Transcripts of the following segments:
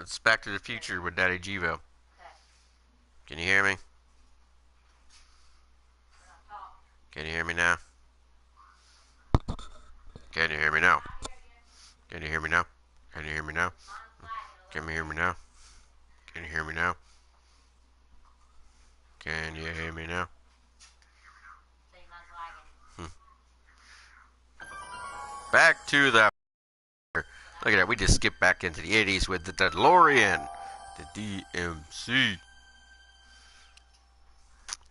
It's Back to the Future with Daddygville. Can you hear me? Can you hear me now? Can you hear me now? Can you hear me now? Can you hear me now? Can you hear me now? Can you hear me now? Can you hear me now? Back to the... Look at that, we just skipped back into the 80s with the DeLorean. The DMC.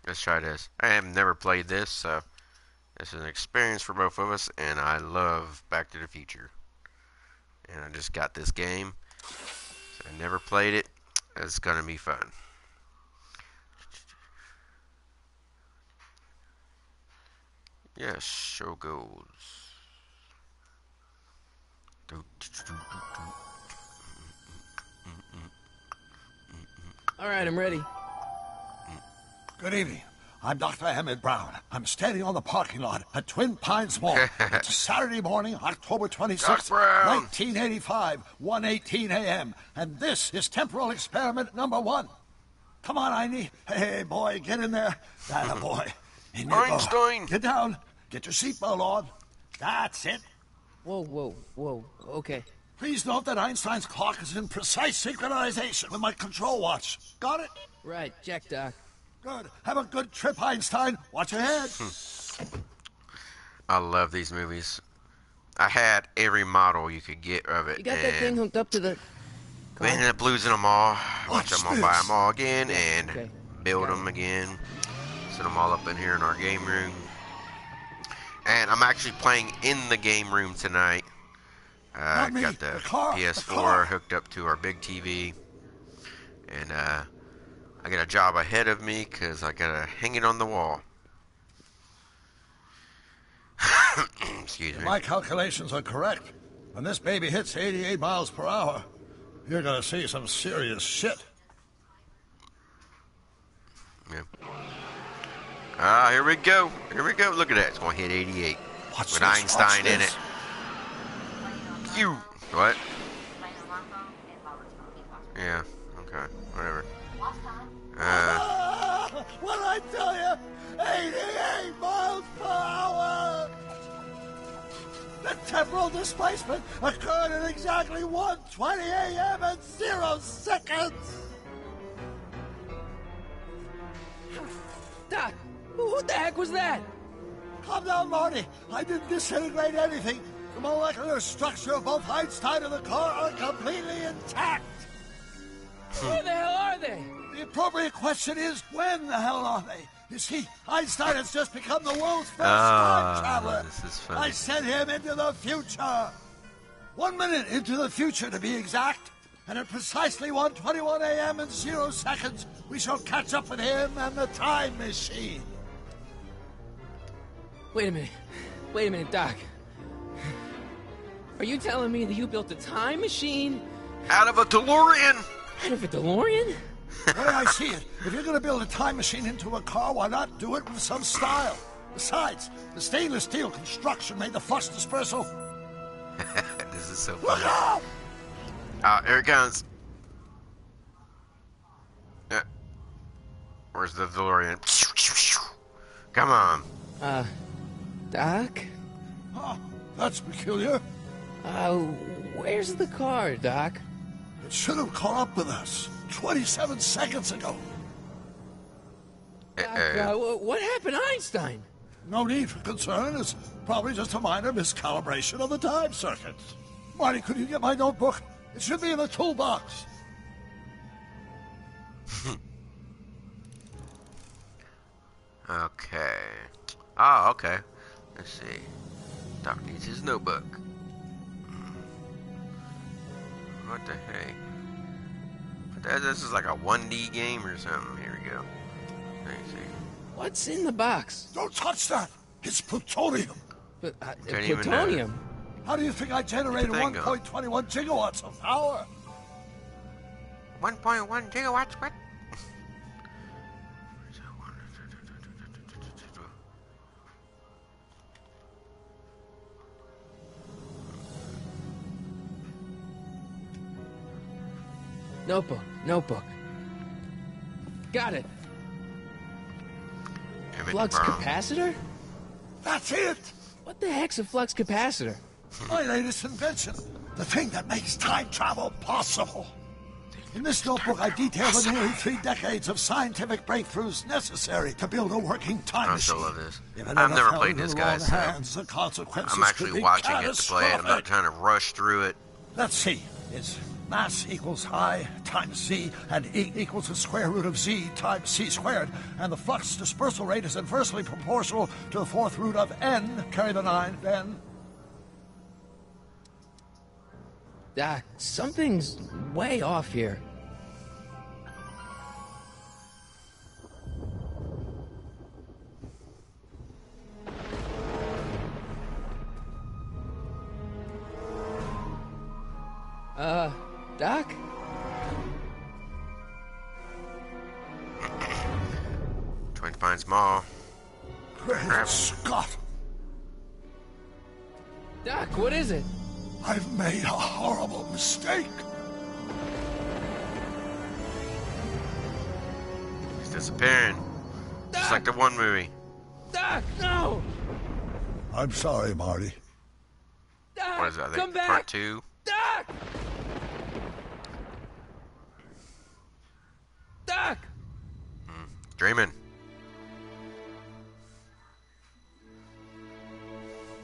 Let's try this. I have never played this, so this is an experience for both of us, and I love Back to the Future. And I just got this game. So I never played it. It's gonna be fun. Yes, show goes. All right, I'm ready. Good evening. I'm Dr. Emmett Brown. I'm standing on the parking lot at Twin Pines Mall. It's Saturday morning, October 26th, 1985, 1:18 a.m. And this is temporal experiment number 1. Come on, Einie. Hey, boy, get in there. That a boy. In you Einstein. go. Get down. Get your seatbelt on. That's it. Whoa. Okay. Please note that Einstein's clock is in precise synchronization with my control watch. Got it? Right, check, Doc. Good. Have a good trip, Einstein. Watch your head. I love these movies. I had every model you could get of it. You got that thing hooked up to the... We ended up losing them all. Watch them all, buy them all again, and Okay. build them again. Set them all up in here in our game room. And I'm actually playing in the game room tonight. I Not me. got the The car. PS4 hooked up to our big TV. And I got a job ahead of me because I got to hang it on the wall. Excuse me. My calculations are correct. When this baby hits 88 miles per hour, you're gonna see some serious shit. Yeah. Here we go. Here we go. Look at that. It's going to hit 88. Watch with this, Einstein watch in this. it. You. What? Yeah. Okay. Whatever. What did I tell you? 88 miles per hour! The temporal displacement occurred at exactly 1:20 a.m. and 0 seconds! Doc, who the heck was that? Calm down, Marty. I didn't disintegrate anything. The molecular structure of both Einstein and the car are completely intact. Where the hell are they? The appropriate question is, when the hell are they? You see, Einstein has just become the world's first time traveler. This is funny. I sent him into the future. 1 minute into the future, to be exact. And at precisely 1:21 a.m. and 0 seconds, we shall catch up with him and the time machine. Wait a minute, Doc. Are you telling me that you built a time machine Out of a DeLorean. out of a DeLorean? The way I see it, if you're going to build a time machine into a car, why not do it with some style? Besides, the stainless steel construction made the flux dispersal. This is so Look funny. out! Here it comes. Where's the DeLorean? Come on. Doc? Huh, that's peculiar. Where's the car, Doc? It should have caught up with us 27 seconds ago. Doc, what happened to Einstein? No need for concern. It's probably just a minor miscalibration of the time circuits. Marty, could you get my notebook? It should be in the toolbox. Okay. Oh, okay. Let's see. Doc needs his notebook. What the heck? This is like a 1D game or something. Here we go. Let me see. What's in the box? Don't touch that. It's plutonium. But, Don't even know. plutonium? How do you think I generated Thing go. 1.21 gigawatts of power? 1.1 gigawatts? What? Notebook. Got it. Flux Brown. capacitor? That's it! What the heck's a flux capacitor? My latest invention. The thing that makes time travel possible. In this notebook, I detail the nearly 3 decades of scientific breakthroughs necessary to build a working time I machine. still love this. If it I've ever never fell played into this, the wrong guys, so hands, the consequences I'm could actually be watching it to play it. I'm not catastrophic. trying to rush through it. Let's see. Is mass equals I times c, and E equals the square root of z times c squared, and the flux dispersal rate is inversely proportional to the 4th root of n, carry the 9, then... Doc, something's way off here. Doc? Twin Pines Mall. Great Scott! Doc, what is it? I've made a horrible mistake. He's disappearing. Just Doc! like the one movie. Doc, no! I'm sorry, Marty. Doc, What is that? I think come back! part 2? Doc! Doc! Dreaming.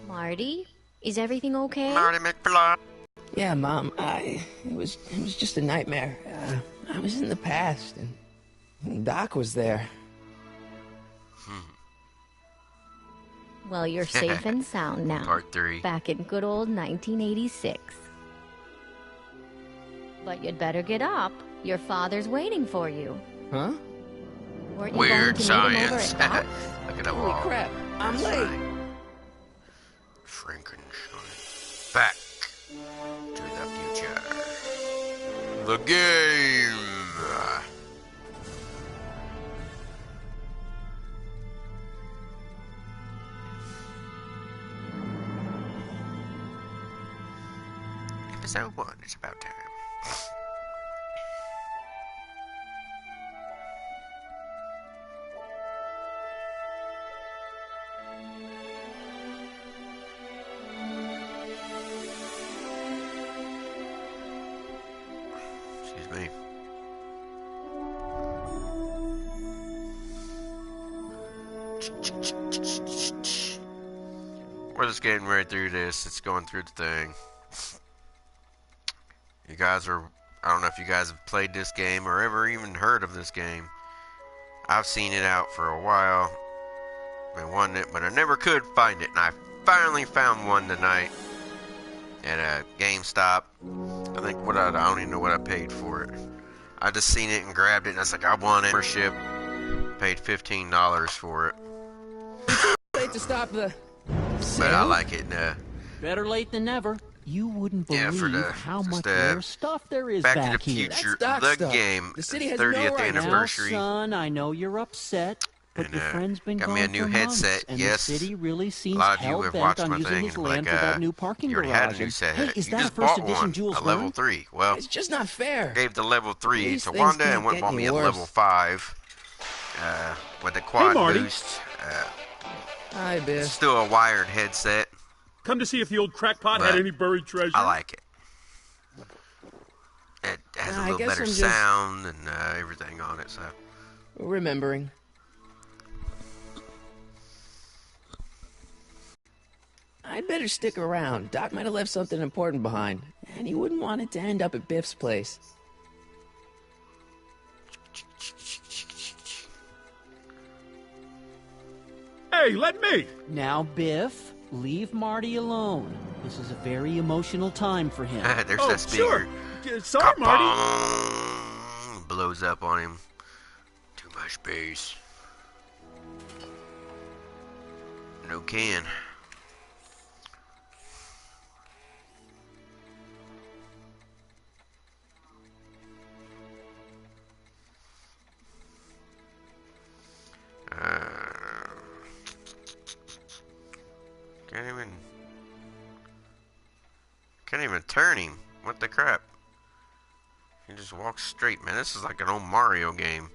Marty, is everything okay? Marty McFly. Yeah, Mom, it was just a nightmare. I was in the past, and Doc was there. Well, you're safe and sound now. Part 3. Back in good old 1986. But you'd better get up. Your father's waiting for you. Huh? Weren't you Weird going to meet him over science. at Doc's? Look at that Holy wall. crap, I'm That's late. funny. Frankenstein. Back to the future. The game. Episode 1. It's about time. Excuse me. We're just getting right through this. It's going through the thing. You guys are... I don't know if you guys have played this game or ever even heard of this game. I've seen it out for a while. Been wanting it, but I never could find it. And I finally found one tonight at a GameStop. I think I don't even know what I paid for it. I just seen it and grabbed it, and I was like, I want it. Membership. Paid $15 for it. Late to stop the But I sale? like it. Better late than never. You wouldn't Yeah, believe for the- how just, much rare stuff there is Back back to the here. Future, That's Doc the stuff. game, The city has 30th no right now. anniversary. Now, son, I know you're upset, but And, your friend's been got gone me a new for headset, months, and yes. the city really A seems lot of you have hell-bent watched on my using thing his and land like, for that new parking you already garage. had a new And, set. hey, is You that a just first bought edition one, Jules a level Verne? 3. Well, It's just not fair. gave the level 3 These to things Wanda can't and went and get bought me any a worse. level 5 with the quad Marty. boost. Hi, Biff. Still a wired headset. Come to see if the old crackpot But had any buried treasure. I like it. It has a I little guess better I'm just- sound and everything on it, so. Remembering. I'd better stick around. Doc might have left something important behind, and he wouldn't want it to end up at Biff's place. Hey, let me! Now, Biff, leave Marty alone. This is a very emotional time for him. There's Oh, that speaker. sure. Sorry, Marty. Ka-bong! Blows up on him. Too much bass. No can. Can't even turn him. What the crap? He just walk straight, man. This is like an old Mario game.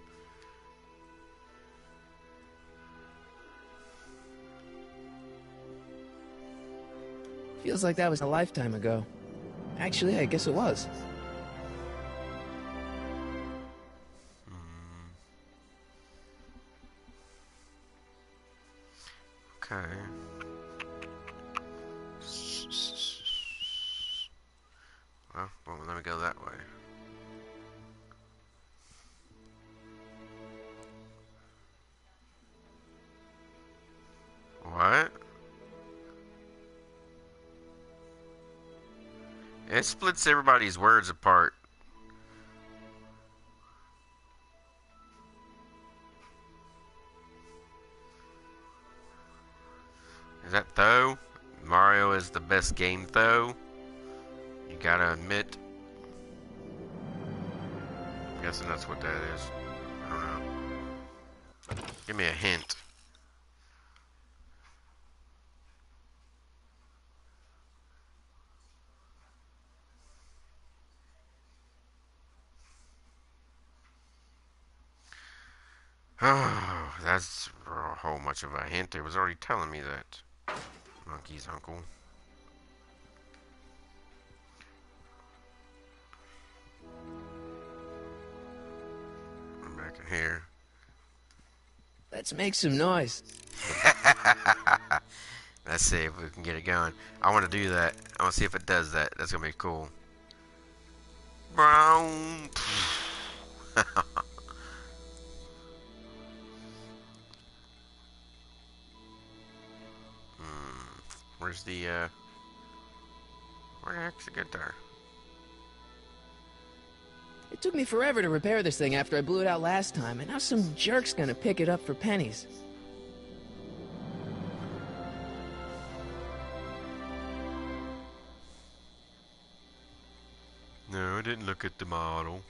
Feels like that was a lifetime ago. Actually, I guess it was. Okay. Well, let me go that way. What? It splits everybody's words apart. Is that though? Mario is the best game though? You gotta admit. I'm guessing that's what that is. I don't know. Give me a hint. Oh, that's a whole much of a hint. It was already telling me that. Monkey's uncle. I'm back in here. Let's make some noise. Let's see if we can get it going. I want to do that. I want to see if it does that. That's going to be cool. Brown. Where's the, where the heck's the guitar? It took me forever to repair this thing after I blew it out last time, and now some jerk's gonna pick it up for pennies. No, I didn't look at the model.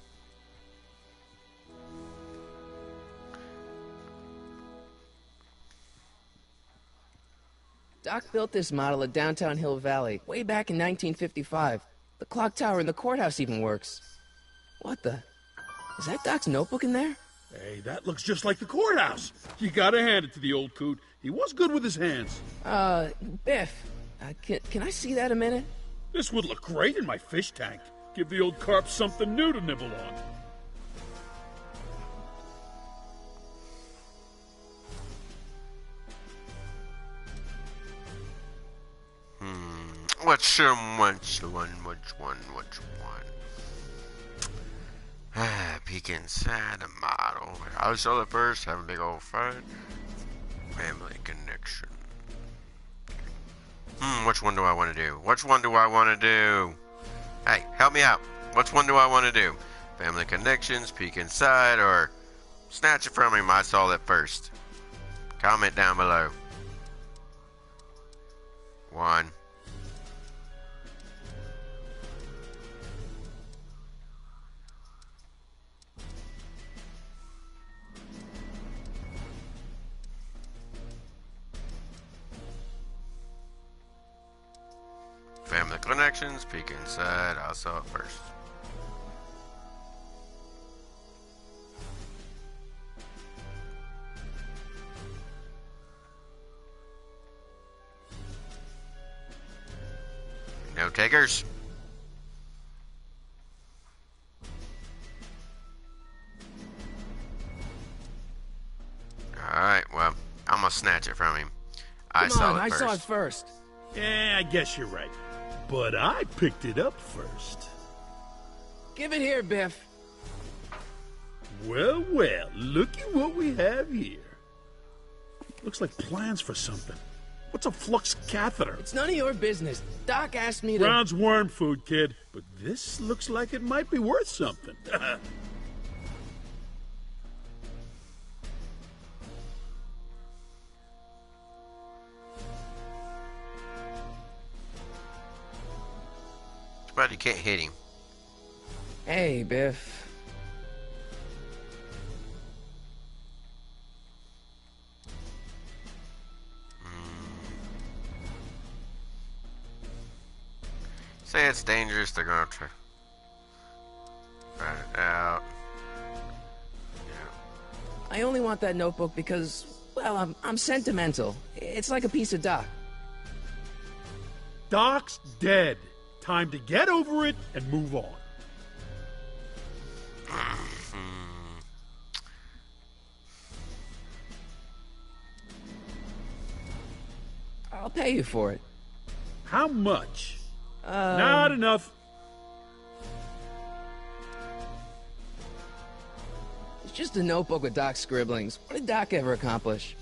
Doc built this model at downtown Hill Valley, way back in 1955. The clock tower in the courthouse even works. What the? Is that Doc's notebook in there? Hey, that looks just like the courthouse. You gotta hand it to the old coot. He was good with his hands. Biff, can I see that a minute? This would look great in my fish tank. Give the old carp something new to nibble on. Which one? Peek inside the model. I saw it first, have a big old fight. Family connection. Which one do I want to do? Which one do I want to do? Hey, help me out. Which one do I want to do? Family connections, peek inside, or snatch it from him? I saw it first. Comment down below. 1. Family connections, peek inside. I saw it first. No takers. Alright, well, I'm gonna snatch it from him. I saw it first. Yeah, I guess you're right. But I picked it up first. Give it here, Biff. Well, well, looky what we have here. Looks like plans for something. What's a flux catheter? It's none of your business. Doc asked me to... Brown's worm food, kid. But this looks like it might be worth something. But you can't hit him. Hey, Biff. Say it's dangerous, they're gonna try. I only want that notebook because, well, I'm sentimental. It's like a piece of Doc. Doc's dead. Time to get over it and move on. I'll pay you for it. How much? Not enough. It's just a notebook with Doc's scribblings. What did Doc ever accomplish?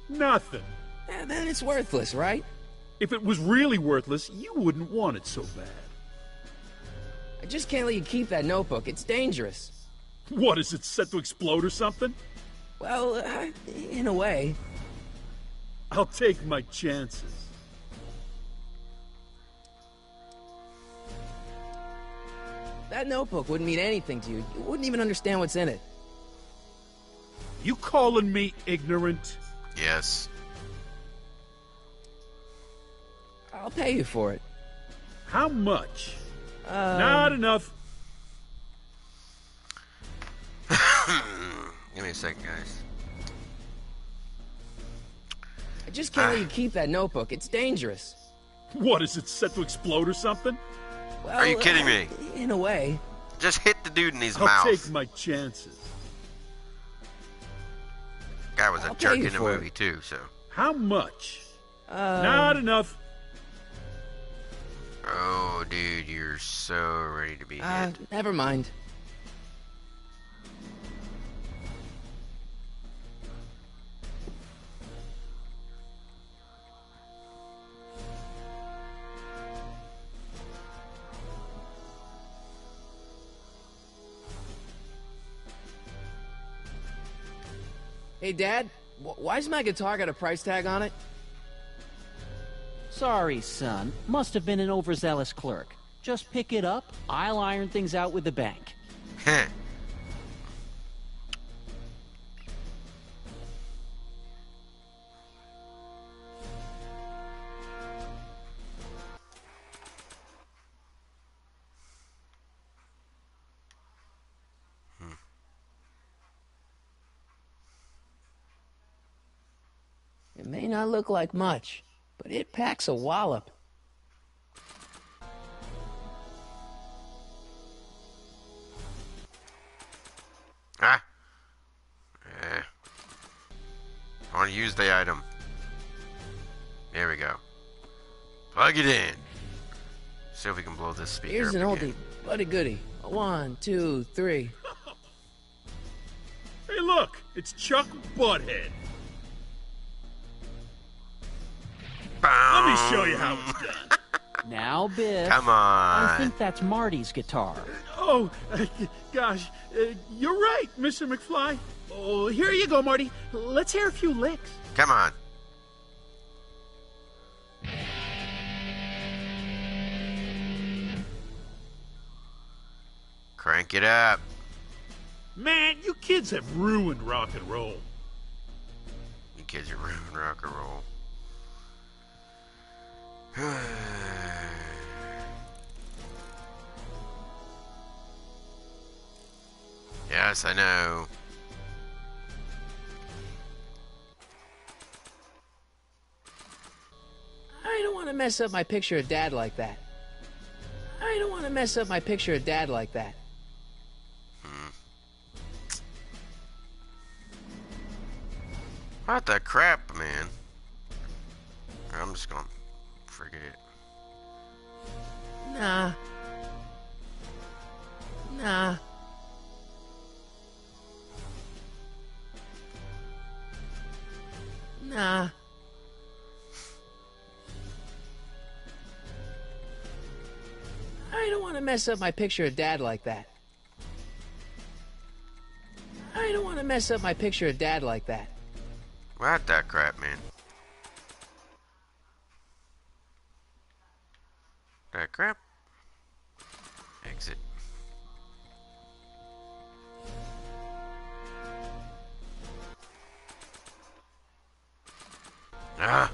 Nothing. Then it's worthless, right? If it was really worthless, you wouldn't want it so bad. I just can't let you keep that notebook. It's dangerous. What, is it set to explode or something? Well, in a way. I'll take my chances. That notebook wouldn't mean anything to you. You wouldn't even understand what's in it. You calling me ignorant? Yes. I'll pay you for it. How much? Not enough. Give me a second, guys. I just can't let you keep that notebook. It's dangerous. What, is it set to explode or something? Well, Are you kidding me? In a way. Just hit the dude in his I'll mouth. take my chances. Guy was a I'll jerk pay you in the for movie too, so. How much? Not enough. Oh, dude, you're so ready to be hit. Never mind. Hey, Dad, why's my guitar got a price tag on it? Sorry, son. Must have been an overzealous clerk. Just pick it up. I'll iron things out with the bank. Heh. It may not look like much, but it packs a wallop. Ah. I want to use the item. There we go. Plug it in. See if we can blow this speaker Here's up an again. oldie, buddy goody. 1, 2, 3. Hey, look, it's Chuck Butthead. Let me show you how it's done. Now, Biff. Come I on. think that's Marty's guitar. Oh, gosh, you're right, Mr. McFly. Oh, here you go, Marty. Let's hear a few licks. Come on. Crank it up. Man, you kids have ruined rock and roll. You kids are ruining rock and roll. Yes, I know. I don't want to mess up my picture of Dad like that. I don't want to mess up my picture of Dad like that. What the crap, man? I'm just gonna forget it. Nah. Nah. Nah. I don't want to mess up my picture of Dad like that. I don't want to mess up my picture of Dad like that. What the crap, man? That crap? Exit. Ah!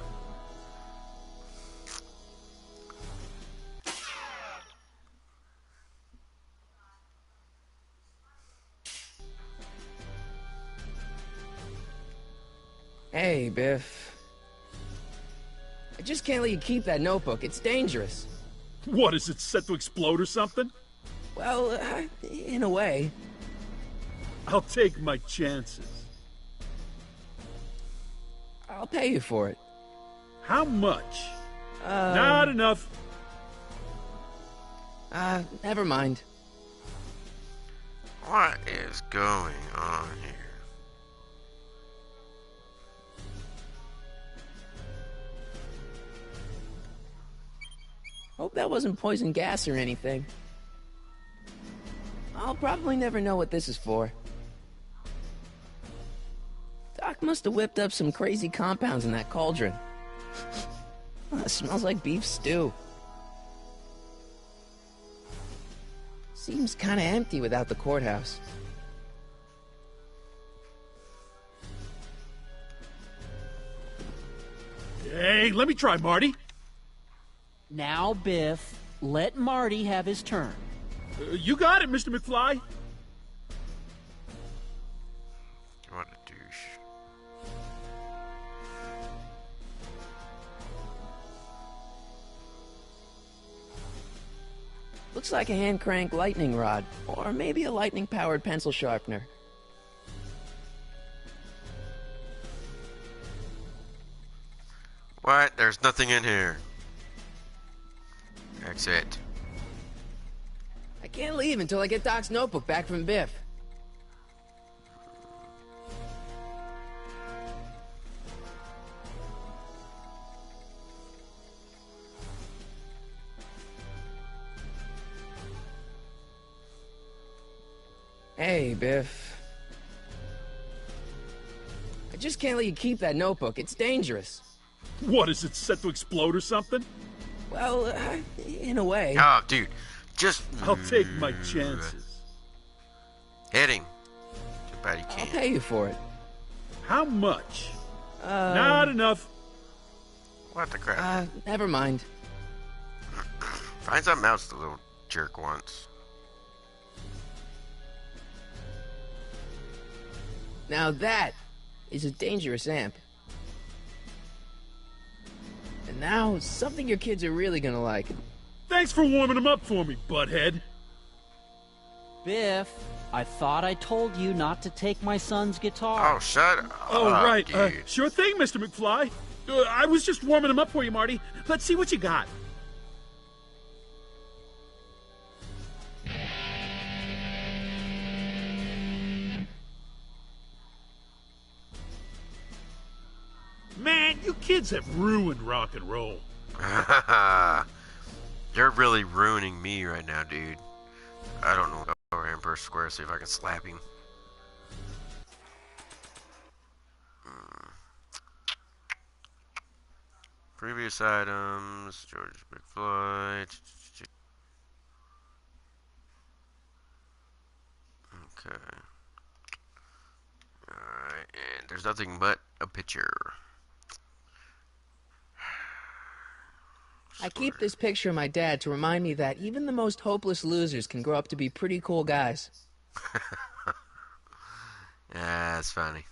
Hey, Biff. I just can't let you keep that notebook. It's dangerous. What, is it set to explode or something? Well, in a way. I'll take my chances. I'll pay you for it. How much? Not enough. Never mind. What is going on here? Hope that wasn't poison gas or anything. I'll probably never know what this is for. Doc must have whipped up some crazy compounds in that cauldron. It smells like beef stew. Seems kinda empty without the courthouse. Hey, let me try, Marty. Now, Biff, let Marty have his turn. You got it, Mr. McFly. What a douche. Looks like a hand crank lightning rod, or maybe a lightning powered pencil sharpener. What? There's nothing in here. Exit. I can't leave until I get Doc's notebook back from Biff. Hey, Biff. I just can't let you keep that notebook. It's dangerous. What, is it set to explode or something? Well, in a way. Oh, dude. Just... I'll take my chances. Hitting. Too bad you I'll can't. pay you for it. How much? Not enough. What the crap? Never mind. Find something else the little jerk wants. Now that is a dangerous amp. And now, something your kids are really gonna like. Thanks for warming them up for me, butthead. Biff, I thought I told you not to take my son's guitar. Oh, shut up. Oh, right. Dude. Sure thing, Mr. McFly. I was just warming them up for you, Marty. Let's see what you got. Man, you kids have ruined rock and roll. You're really ruining me right now, dude. I don't know. Go over here in First Square, see if I can slap him. Previous items, George McFly. Okay. Alright, and there's nothing but a picture. I keep this picture of my dad to remind me that even the most hopeless losers can grow up to be pretty cool guys. Yeah, that's funny.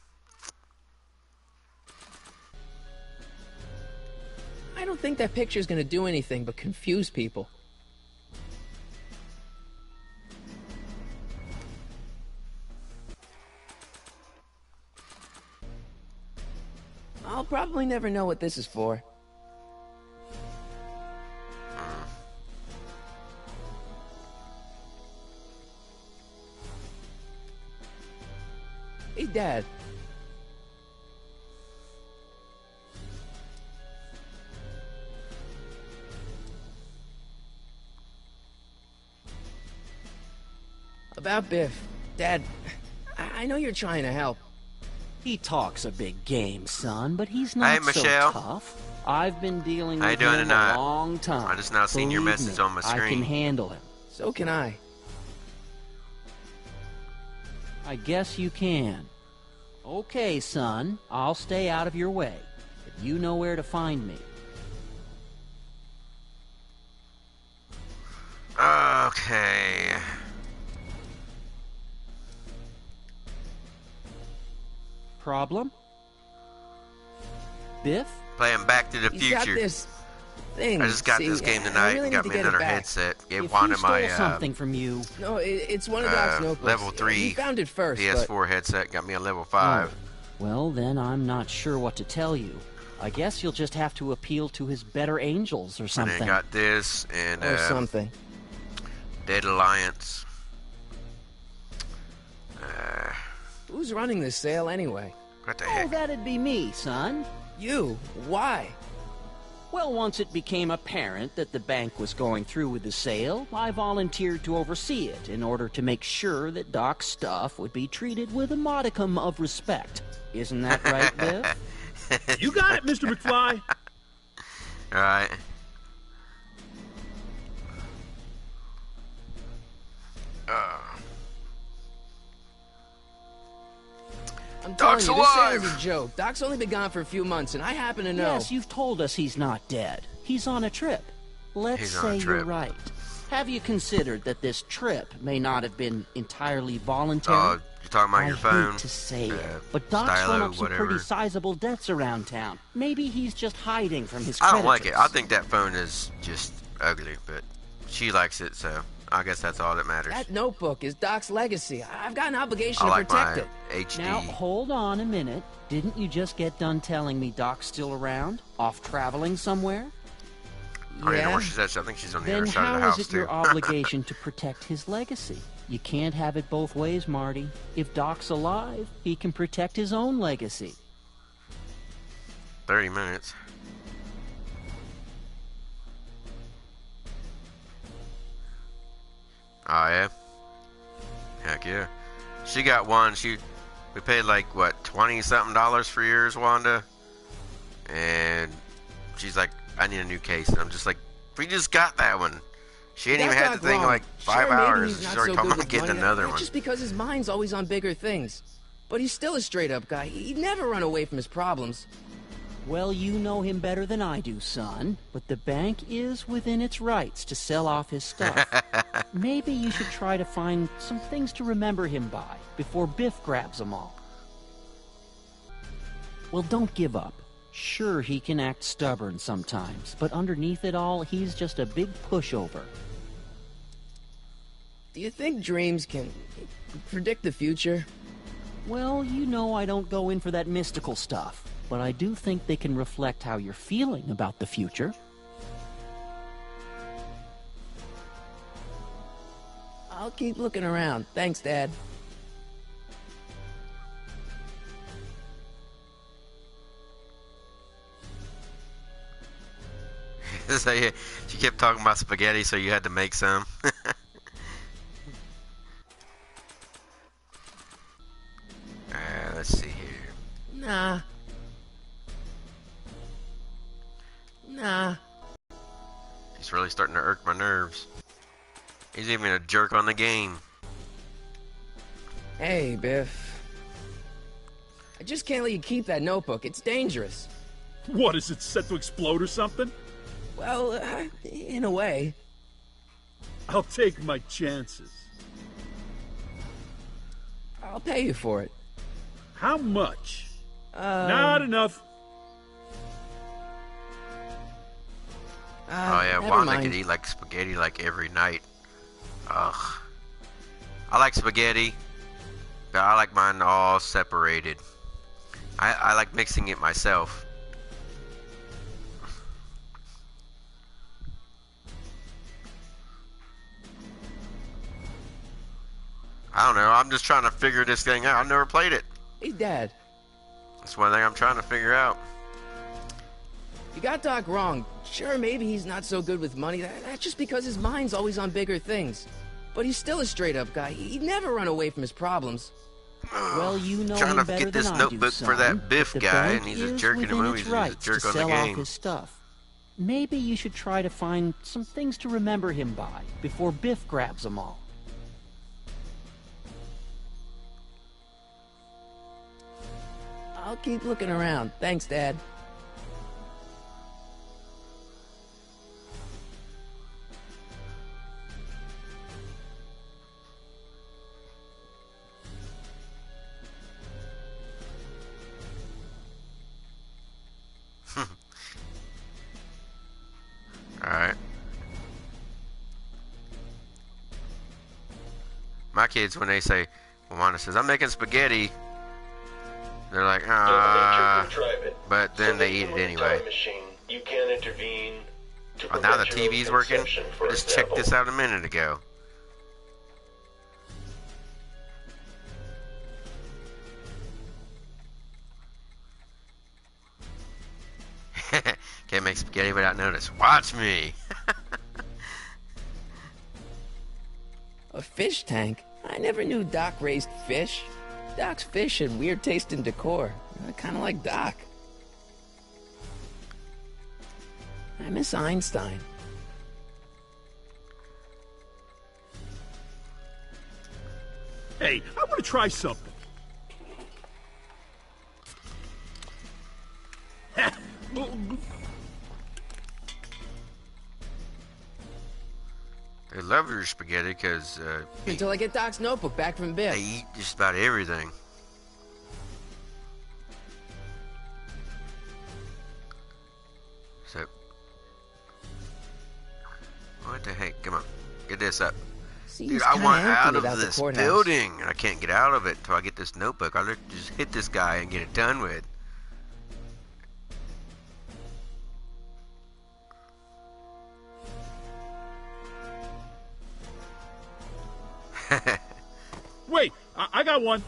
I don't think that picture's gonna do anything but confuse people. I'll probably never know what this is for. Hey, Dad. About Biff. Dad, I know you're trying to help. He talks a big game, son, but he's not Hey, Michelle. so tough. I've been dealing How you with doing him tonight? a long time. I just now seen your Believe message me, on my I can screen. handle him. So can I. I guess you can. Okay, son, I'll stay out of your way, but you know where to find me. Okay. Problem? Biff? Playing Back to the He's got Future. this thing. I just got See, this game I tonight really and got need me to get it another back. headset. Gave If Wanda he stole my something from you... No, it's one of Doc's notebooks. level He 3 found it first, PS4 headset. Got me a level 5. Oh, well, then I'm not sure what to tell you. I guess you'll just have to appeal to his better angels or And something. then got this and or something. Dead Alliance. Who's running this sale anyway? What the Oh, heck? that'd be me, son. You. Why? Well, once it became apparent that the bank was going through with the sale, I volunteered to oversee it in order to make sure that Doc's stuff would be treated with a modicum of respect. Isn't that right, Biff? You got it, Mr. McFly. Alright. I'm telling Doc's you, this alive! sale's a joke. Doc's only been gone for a few months, and I happen to know. Yes, you've told us he's not dead. He's on a trip. Let's He's on a say you're trip. right. Have you considered that this trip may not have been entirely voluntary? Oh, you're talking about I your phone? hate to say it, Yeah, but Doc's stylo, run up some whatever. pretty sizable debts around town. Maybe he's just hiding from his I creditors. don't like it. I think that phone is just ugly, but she likes it, so I guess that's all that matters. That notebook is Doc's legacy. I've got an obligation I to like protect my it. HD. Now, hold on a minute. Didn't you just get done telling me Doc's still around? Off traveling somewhere? I don't even know Yeah. where she's at. I think she's on the Then other side of the how house, is it too. your obligation to protect his legacy? You can't have it both ways, Marty. If Doc's alive, he can protect his own legacy. 30 minutes. Oh, yeah? Heck yeah. She got one. We paid like, what, 20-something dollars for yours, Wanda? And she's like, I need a new case. And I'm just like, we just got that one. She ain't That's even had Doc the thing wrong. like 5 Sure, maybe hours. he's She's not already so talking good about with getting money. another That's one. just because his mind's always on bigger things. But he's still a straight-up guy. He'd never run away from his problems. Well, you know him better than I do, son. But the bank is within its rights to sell off his stuff. Maybe you should try to find some things to remember him by before Biff grabs them all. Well, don't give up. Sure, he can act stubborn sometimes, but underneath it all, he's just a big pushover. Do you think dreams can predict the future? Well, you know I don't go in for that mystical stuff, but I do think they can reflect how you're feeling about the future. I'll keep looking around. Thanks, Dad. So, yeah, she kept talking about spaghetti, so you had to make some. Let's see here. Nah. He's really starting to irk my nerves. He's even a jerk on the game. Hey, Biff. I just can't let you keep that notebook. It's dangerous. What, is it set to explode or something? Well, in a way. I'll take my chances. I'll pay you for it. How much? Not enough. Oh yeah, never Wanda mind. could eat like spaghetti like every night. Ugh. I like spaghetti, but I like mine all separated. I like mixing it myself. I don't know, I'm just trying to figure this thing out. I've never played it. Hey, Dad. That's one thing I'm trying to figure out. You got Doc wrong. Sure, maybe he's not so good with money. That's just because his mind's always on bigger things. But he's still a straight-up guy. He'd never run away from his problems. Well, you know Trying him to better get this than I do, notebook son, for that Biff but the guy, bank and he's a is jerk in the within movies, its and he's a rights jerk to on the sell off game. his stuff. Maybe you should try to find some things to remember him by before Biff grabs them all. I'll keep looking around. Thanks, Dad. My kids, when they say, when Wanda says, I'm making spaghetti, they're like, but then they eat it anyway. You can intervene to Oh, now the prevent your own TV's working? conception, for I just checked example. this out a minute ago. Can't make spaghetti without notice. Watch me. A fish tank? I never knew Doc raised fish. Doc's fish and weird taste in decor. I kind of like Doc. I miss Einstein. Hey, I want to try something. They love your spaghetti because Until I get Doc's notebook back from Biff. they eat just about everything. So, what the heck? Come on, get this up. Seems Dude, I kinda want empty out of without the this courthouse. building. I can't get out of it until I get this notebook. I'll just hit this guy and get it done with. Wait, I got one.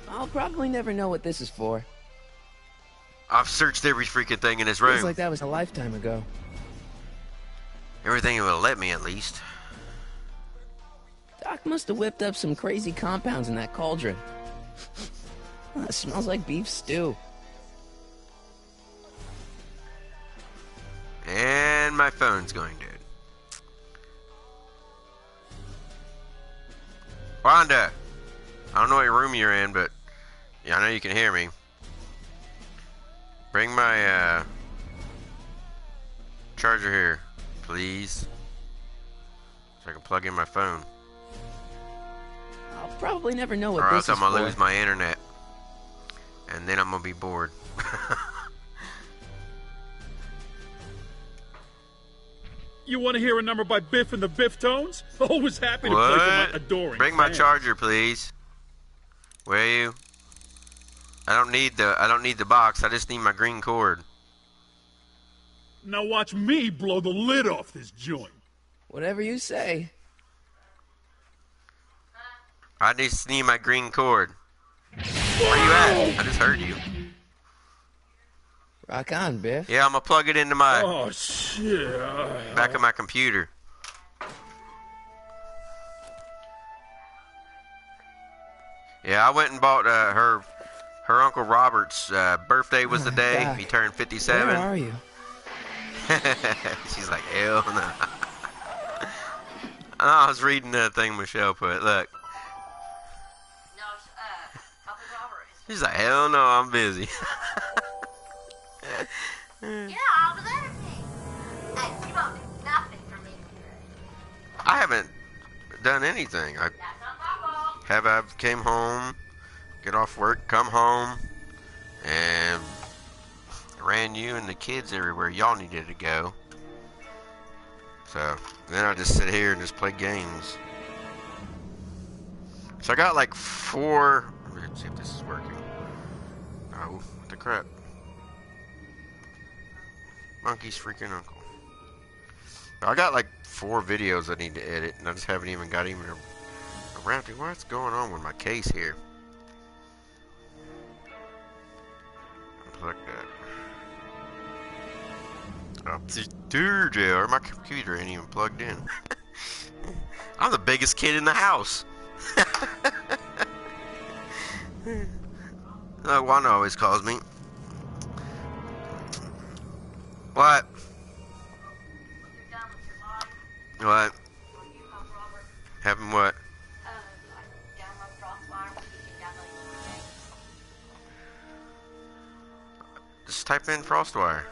I'll probably never know what this is for. I've searched every freaking thing in this room. Feels like that was a lifetime ago. Everything it will let me, at least. Doc must have whipped up some crazy compounds in that cauldron. It smells like beef stew. And my phone's going dead. Wanda! I don't know what room you're in, but yeah, I know you can hear me. Bring my charger here, please. So I can plug in my phone. I'll probably never know what Or this else is I'm gonna for. lose my internet. And then I'm gonna be bored. You want to hear a number by Biff and the Biff Tones? Always happy to play for my What? adoring Bring my fans. charger, please. Where are you? I don't need the box. I just need my green cord. Now watch me blow the lid off this joint. Whatever you say. I just need my green cord. Where you at? I just heard you. Rock on, Biff. Yeah, I'm gonna plug it into my Oh, shit. back of my computer. Yeah, I went and bought her Uncle Robert's birthday was the day. Doc, He turned Where 57. are you? She's like, hell no. I was reading the thing Michelle put. Look. She's like, hell no, I'm busy. Yeah, I was entertained. Hey, you don't do nothing for me. I haven't done anything. I That's not my fault. I came home, get off work, come home, and ran you and the kids everywhere y'all needed to go. So then I just sit here and just play games. So I got like 4. Let's see if this is working. Oh, what the crap. Monkey's freaking uncle. I got like 4 videos I need to edit, and I just haven't even got around to what's going on with my case here. Unplug that. Oh, dude, my computer ain't even plugged in. I'm the biggest kid in the house. Wanda always calls me. What? You're done with your life. What? Will you help Robert? Having what? Like download Crossfire. You can download your games. Just type in Frostwire.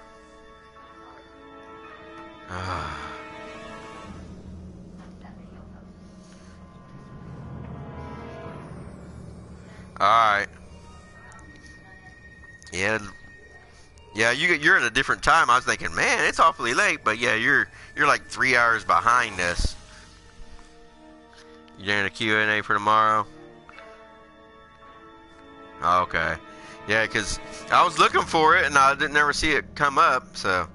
Alright. Yeah. Yeah, you're at a different time. I was thinking, man, it's awfully late, but yeah, you're like 3 hours behind us. You doing a Q&A for tomorrow? Okay. Yeah, because I was looking for it and I didn't ever see it come up, so.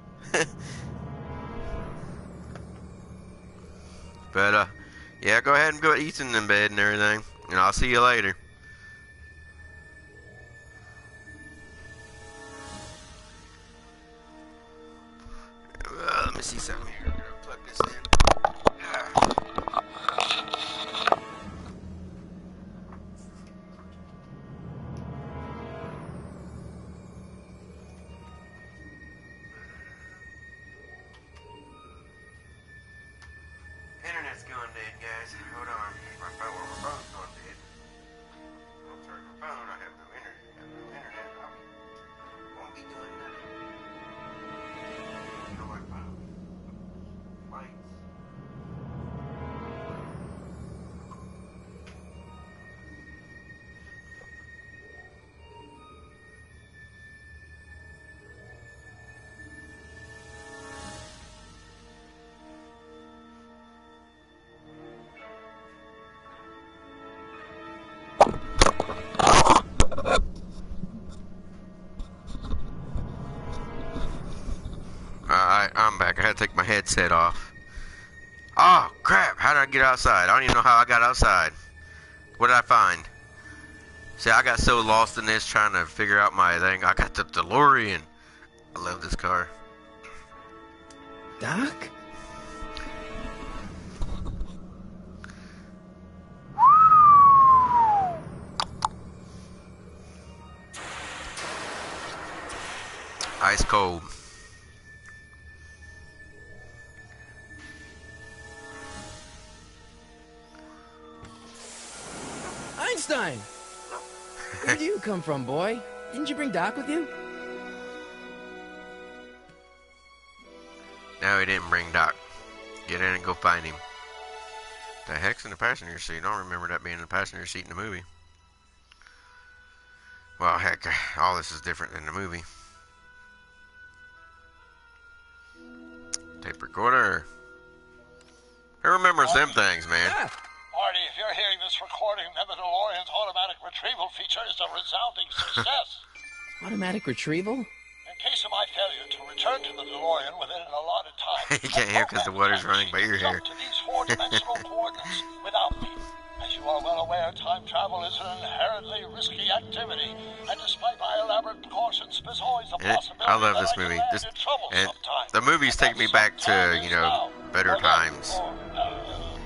But, yeah, go ahead and go Ethan in bed and everything, and I'll see you later. Let me see something here. I'm gonna plug this in. Internet's going dead, guys. Hold on. My phone's going dead. I'll charge my phone. I have no internet. I won't be doing nothing. No, my phone. Lights. Alright, I'm back. I had to take my headset off. Oh, crap. How did I get outside? I don't even know how I got outside. What did I find? See, I got so lost in this trying to figure out my thing. I got the DeLorean. I love this car. Doc? Ice cold. Einstein! Where do you come from, boy? Didn't you bring Doc with you? No, he didn't bring Doc. Get in and go find him. The heck's in the passenger seat? I don't remember that being in the passenger seat in the movie. Well, heck, all this is different than the movie. Tape recorder. Who remembers them things, man? Marty, if you're hearing this recording, then the DeLorean's automatic retrieval feature is a resounding success. Automatic retrieval? In case of my failure to return to the DeLorean within an allotted time, You can't hear because the water's running by your hair. to these four-dimensional coordinates without me. As you are well aware, time travel is an inherently risky activity, and despite my elaborate precautions, there's always a possibility I love this that I movie. can land in trouble sometime. The movies take me back to, you know, better times.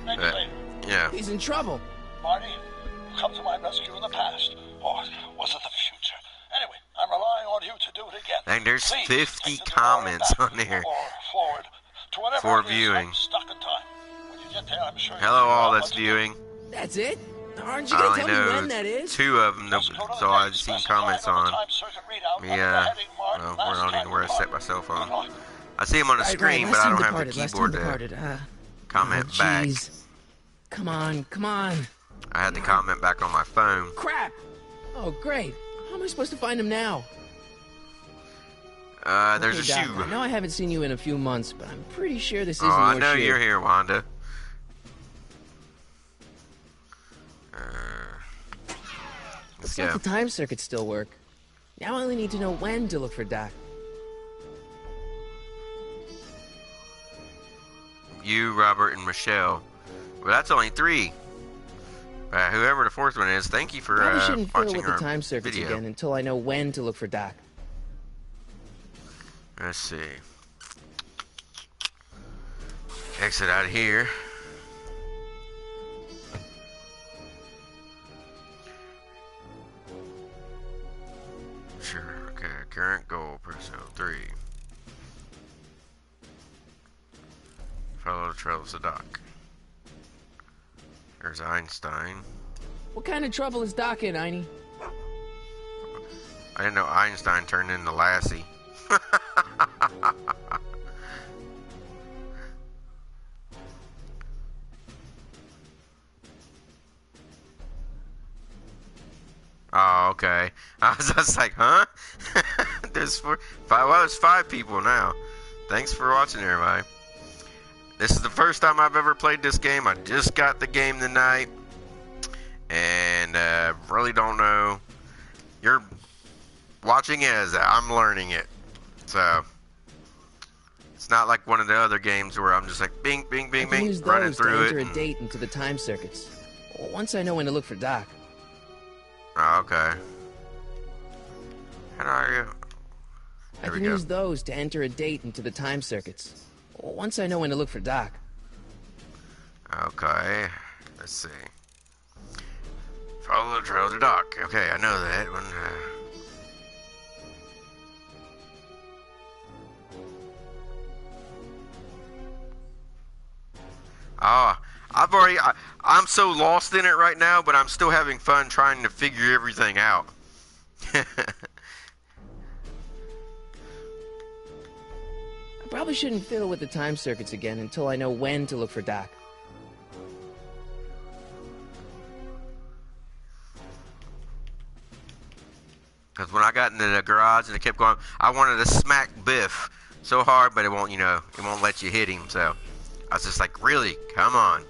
Maybe But, later. yeah. He's in trouble. Marty, you come to my rescue in the past, or was it the future? Anyway, I'm relying on you to do it again. Dang, there's Please, 50 take the comments DeLorean back, on there. Or forward, to whatever For it is viewing. I'm stuck in time. When you get there, I'm sure Hello, you'll all know that's what to do. viewing. That's it? Aren't you I gonna only tell me know when that is? 2 of them, Just go to the so date I've seen specified comments on the on. time circuit readout Me, under the heading marked well, last I don't time even know where I set departed. my cell phone. Good luck. I see them on the screen, but I don't have the keyboard to comment back. Jeez. Come on, come on. I had to comment back on my phone. Crap! Oh, great. How am I supposed to find him now? There's Okay, a Doc, shoe. I know I haven't seen you in a few months, but I'm pretty sure this Oh, isn't I your know shoe. you're here, Wanda. Let's Looks like go. the time circuits still work. Now I only need to know when to look for Doc. You, Robert, and Michelle. Well, that's only 3. Whoever the 4th one is, thank you for Probably shouldn't fiddle watching with the our time circuits video. again until I know when to look for Doc. Let's see. Exit out of here. Sure, okay. Current goal, personnel 3. Follow the trails of Doc. There's Einstein. What kind of trouble is Doc in, Einie? I didn't know Einstein turned into Lassie. Oh, okay. I was just like, huh? There's five. Well, it's 5 people now. Thanks for watching, everybody. This is the first time I've ever played this game. I just got the game tonight, and really don't know. You're watching as I'm learning it, so it's not like one of the other games where I'm just like bing, bing, bing, bing, use running those through to it. enter a date into the time circuits. Once I know when to look for Doc. Oh, okay. How are you? I can use those to enter a date into the time circuits. Once I know when to look for Doc. Okay. Let's see. Follow the trail to Doc. Okay, I know that one. I'm so lost in it right now, but I'm still having fun trying to figure everything out. I probably shouldn't fiddle with the time circuits again until I know when to look for Doc. Because when I got into the garage and it kept going, I wanted to smack Biff so hard, but it won't, it won't let you hit him. So I was just like, really? Come on.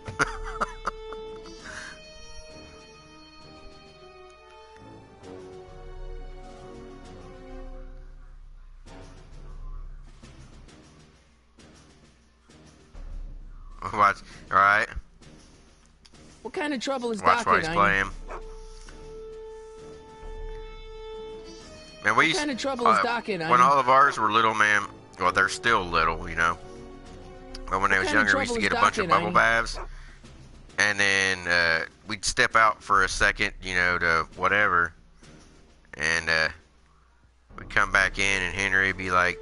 Watch. All right. What kind of trouble is Watch Doc while in? he's playing. Man, What kind of trouble is Doc in? When all of ours were little, man. Well, they're still little, But when they was younger, we used to get a bunch of bubble baths, and then we'd step out for a second, to whatever, and we'd come back in, and Henry'd be like,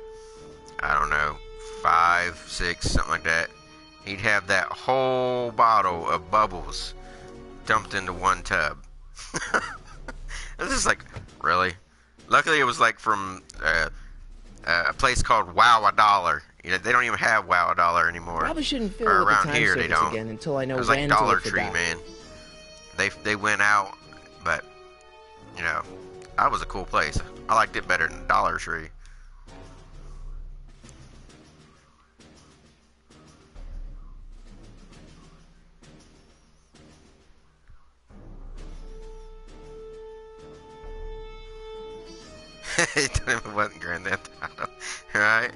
I don't know, 5, 6, something like that. He'd have that whole bottle of bubbles dumped into one tub. This is like, really? Luckily, it was like from a place called Wow a Dollar. They don't even have Wow a Dollar anymore. Probably shouldn't fiddle or with the around time here, they circuits don't. again until I know It was when like to Dollar look for Tree, Doc. man. They went out, but that was a cool place. I liked it better than Dollar Tree. It wasn't Grand Theft Auto, right?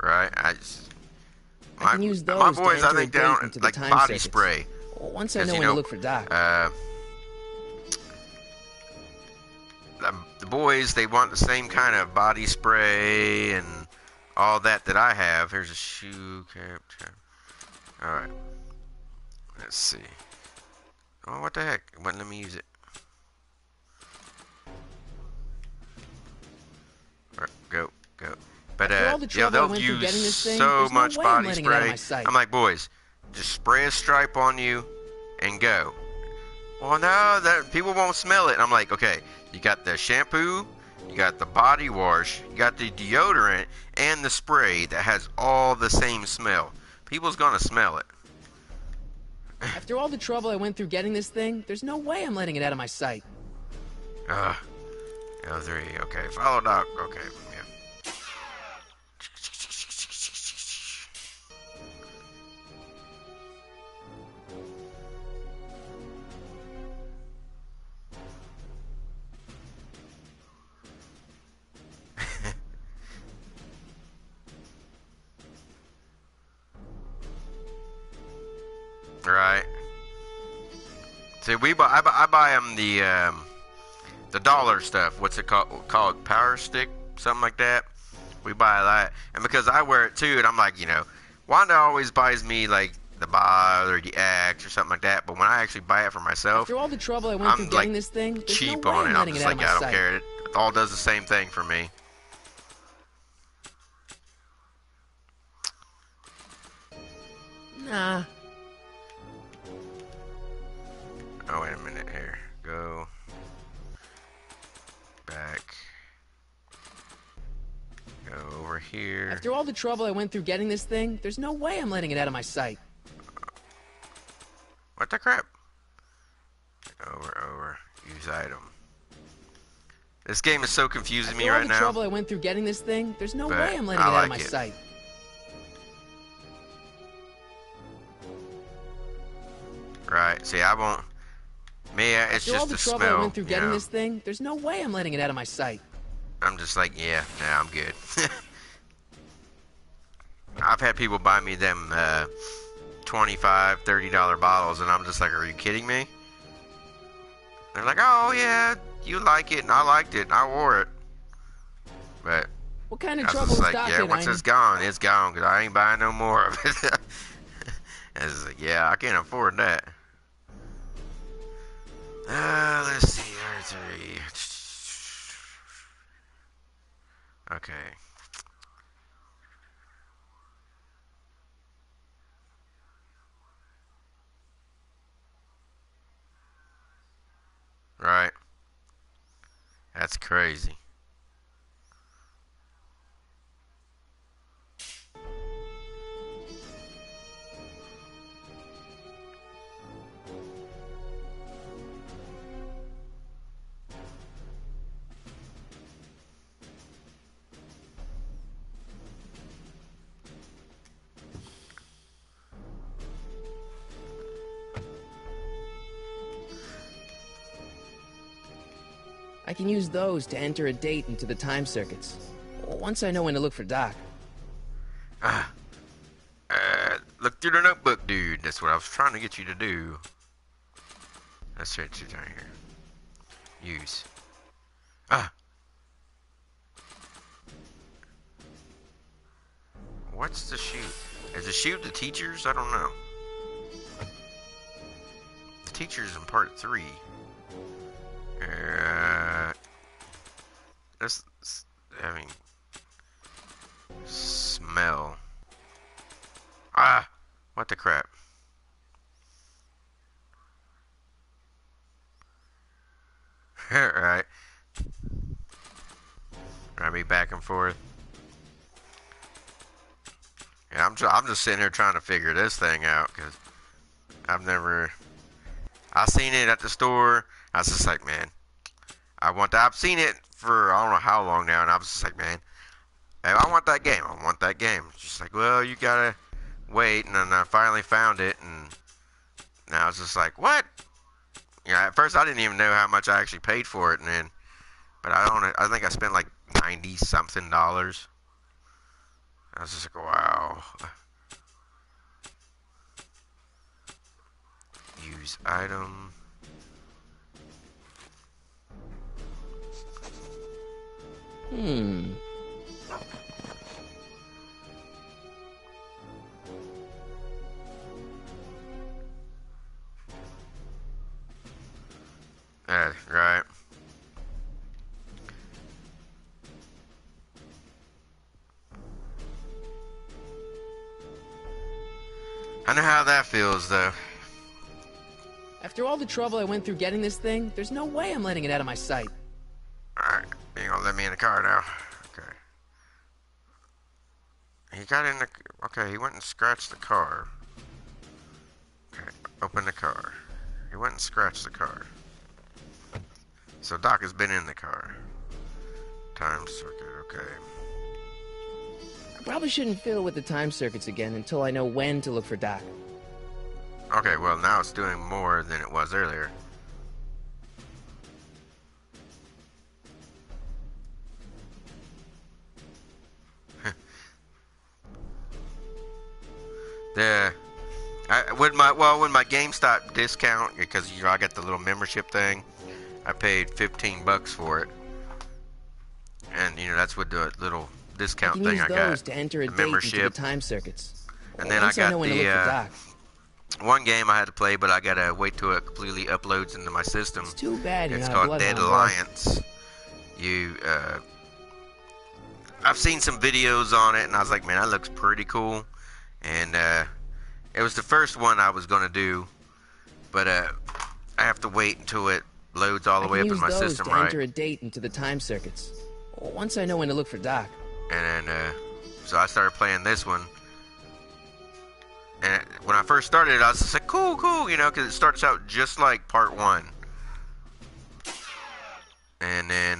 Right. I can use those my boys, to I enter think, a date down into like the time body circuits. spray. Once I know when to look for Doc. The boys, they want the same kind of body spray and all that I have. Here's a shoe cap. All right. Let's see. Oh, what the heck? It wouldn't let me use it. All right, go. But they'll use so much body spray. I'm like, boys, just spray a stripe on you and go. Well, no, people won't smell it. And I'm like, okay, you got the shampoo, you got the body wash, you got the deodorant, and the spray that has all the same smell. People's gonna smell it. After all the trouble I went through getting this thing, there's no way I'm letting it out of my sight. L3, okay. Follow Doc, okay, yeah. Right. See, I buy them the dollar stuff. What's it called? Power stick, something like that. We buy that, and because I wear it too, and I'm like, Wanda always buys me like the Bod or the X or something like that. But when I actually buy it for myself, after all the trouble I went through getting this thing, there's cheap no way on it. I'm I'm letting just it out like, of my I don't sight. care. It all does the same thing for me. Nah. Oh, wait a minute here. Go back. Go over here. After all the trouble I went through getting this thing, there's no way I'm letting it out of my sight. What the crap? Over. Use item. This game is so confusing me right After all the now. trouble I went through getting this thing, there's no But way I'm letting I it out of like my it. sight. Right. See, I won't. Me, it's After all just the the trouble smell. I went through you getting know? this thing, there's no way I'm letting it out of my sight. I'm just like, yeah, nah, I'm good. I've had people buy me them $25, $30 bottles, and I'm just like, are you kidding me? They're like, oh yeah, you like it, and I liked it, and I wore it. But What kind of I was trouble just is like, Doc yeah, in? once it's gone, because I ain't buying no more of it. And it's like, yeah, I can't afford that. Let's see, R3. Okay. Right. That's crazy. I can use those to enter a date into the time circuits. Once I know when to look for Doc. Look through the notebook, dude. That's what I was trying to get you to do. Let's search it right here. Use. What's the shoot? Is the shoot the teachers? I don't know. The teachers in part 3. This, I mean, smell. What the crap? Right. I be back and forth. Yeah, I'm just sitting here trying to figure this thing out because I seen it at the store. I was just like, man, I want that. I've seen it for I don't know how long now, and I was just like, man, hey, I want that game. I want that game. It's just like, well, you gotta wait, and then I finally found it, and I was just like, what? Yeah, at first I didn't even know how much I actually paid for it, and then, but I think I spent like $90 something. I was just like, wow. Use item. Right. I know how that feels, though. After all the trouble I went through getting this thing, there's no way I'm letting it out of my sight. Alright, you gonna let me in the car now? Okay. He got in the... Okay, he went and scratched the car. Okay, open the car. He went and scratched the car. So Doc has been in the car. Time circuit, okay. I probably shouldn't fiddle with the time circuits again until I know when to look for Doc. Okay, well now it's doing more than it was earlier. With my GameStop discount, because I got the little membership thing, I paid $15 for it, and that's with the little discount I can thing use I got. those to enter a the date into the membership, time circuits. and then Once I got know when to look for Doc. one game I had to play, but I gotta wait till it completely uploads into my system. It's too bad you're It's not a called Dead bloodhound, Alliance. I've seen some videos on it, and I was like, man, that looks pretty cool. And it was the first one I was gonna do, but I have to wait until it loads all the way up in my system, to right? enter a date into the time circuits. Once I know when to look for Doc. And then so I started playing this one, And when I first started, I was just like, cool, cool, you know, because it starts out just like part 1. And then,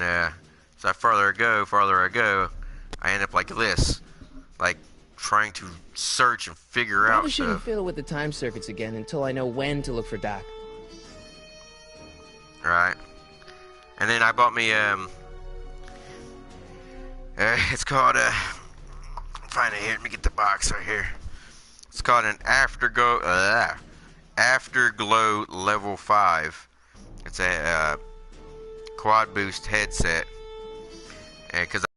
so farther I go, I end up like this. Like, trying to search and figure out Probably stuff. shouldn't fiddle with the time circuits again until I know when to look for Doc. Right. And then I bought me, it's called, find it here, let me get the box right here. It's called an Afterglow Level 5. It's a, quad boost headset. Because